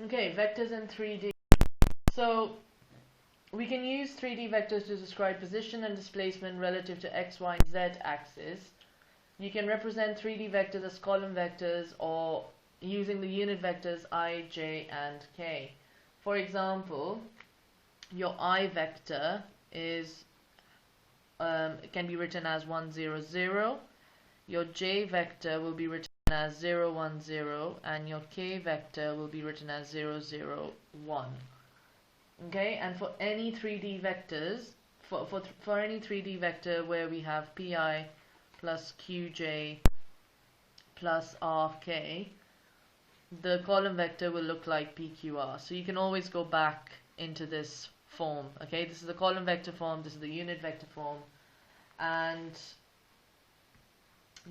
Okay, vectors in 3D. So we can use 3D vectors to describe position and displacement relative to x, y, and z axis. You can represent 3D vectors as column vectors or using the unit vectors I, j, and k. For example, your I vector is can be written as 1, 0, 0. Your j vector will be written as 0, 1, 0, and your k vector will be written as 0, 0, 1. Okay, and for any 3D vectors, for any 3D vector where we have pi plus qj plus rk, the column vector will look like pqr. So you can always go back into this form. Okay, this is the column vector form, this is the unit vector form, and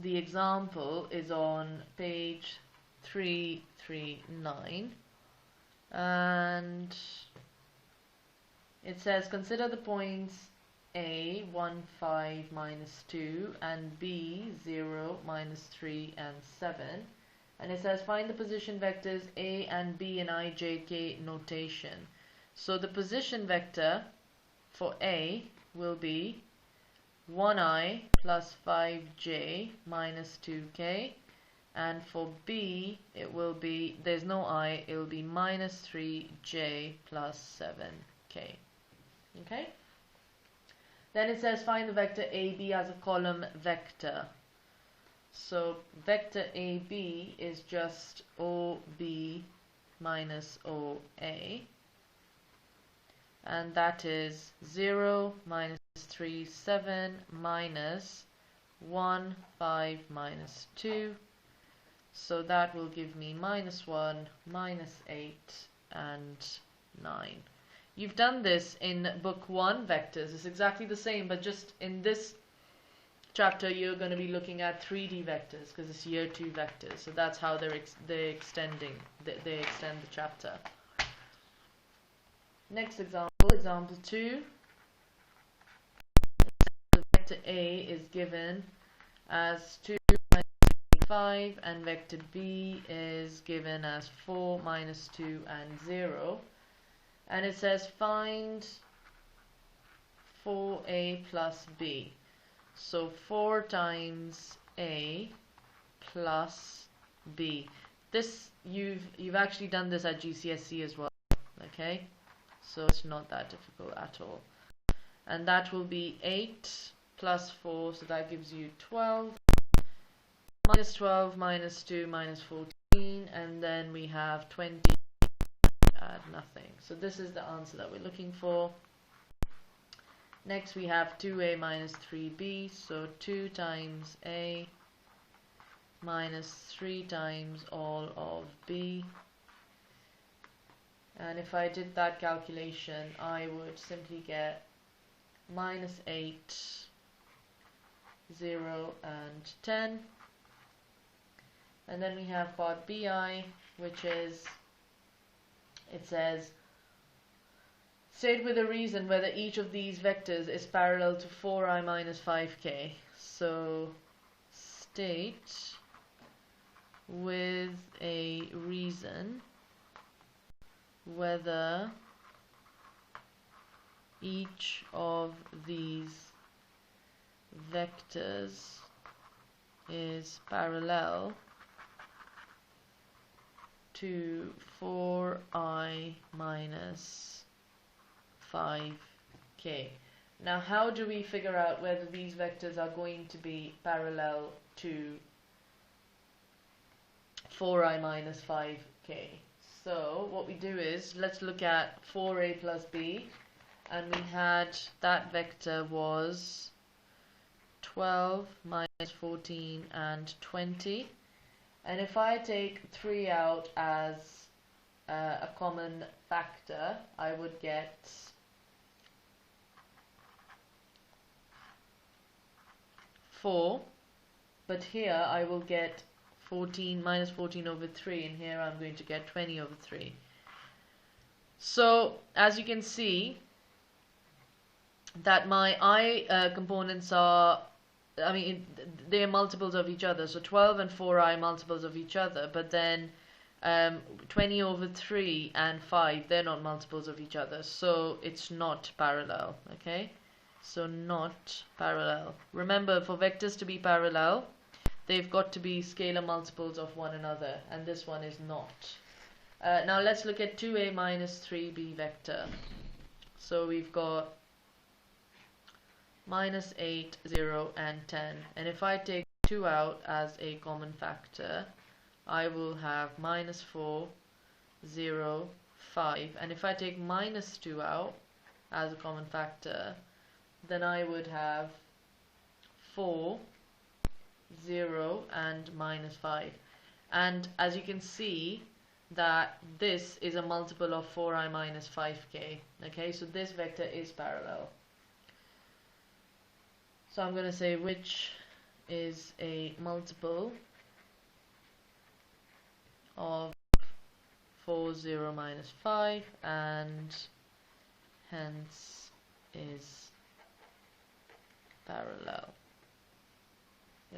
the example is on page 339, and it says consider the points A 1, 5, minus 2 and B 0, minus 3 and 7, and it says find the position vectors A and B in I, J, K notation. So the position vector for A will be 1i plus 5j minus 2k, and for B it will be, there's no I, it will be minus 3j plus 7k. Okay, then it says find the vector AB as a column vector. So vector AB is just OB minus OA, and that is 0, minus 3, 7, minus 1, 5, minus 2. So that will give me minus 1, minus 8, and 9. You've done this in book 1 vectors. It's exactly the same, but just in this chapter you're going to be looking at 3D vectors because it's year 2 vectors. So that's how they extend the chapter. Next example, example 2. The vector A is given as 2 minus 5, and vector B is given as 4 minus 2 and 0. And it says find 4a plus b. So 4 times a plus b. This you've actually done this at GCSE as well. Okay, so it's not that difficult at all. And that will be 8 plus 4, so that gives you 12. Minus 12 minus 2 minus 14, and then we have 20. Add nothing. So this is the answer that we're looking for. Next we have 2a minus 3b, so 2 times a minus 3 times all of b. And if I did that calculation, I would simply get minus 8, 0, and 10. And then we have part bi, which is, it says state with a reason whether each of these vectors is parallel to 4i minus 5k. So state with a reason whether each of these vectors is parallel to 4i minus 5k. Now how do we figure out whether these vectors are going to be parallel to 4i minus 5k? So what we do is, let's look at 4a plus b, and we had that vector was 12 minus 14 and 20. And if I take 3 out as a common factor, I would get 4. But here I will get 14 minus 14 over 3, and here I'm going to get 20 over 3. So as you can see, that my I components are, I mean, they're multiples of each other. So 12 and 4i multiples of each other, but then 20 over 3 and 5, they're not multiples of each other, so it's not parallel. Okay, so not parallel. Remember, for vectors to be parallel, they've got to be scalar multiples of one another, and this one is not. Now let's look at 2a minus 3b vector. So we've got minus 8, 0 and 10, and if I take 2 out as a common factor, I will have minus 4, 0, 5, and if I take minus 2 out as a common factor, then I would have 4, 0 and minus 5. And as you can see, that this is a multiple of 4i minus 5k. Okay, so this vector is parallel. So I'm going to say which is a multiple of 4, 0, minus 5, and hence is parallel.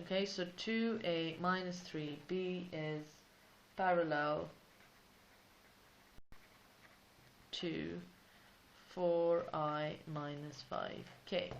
Okay, so 2a minus 3b is parallel to 4i minus 5k.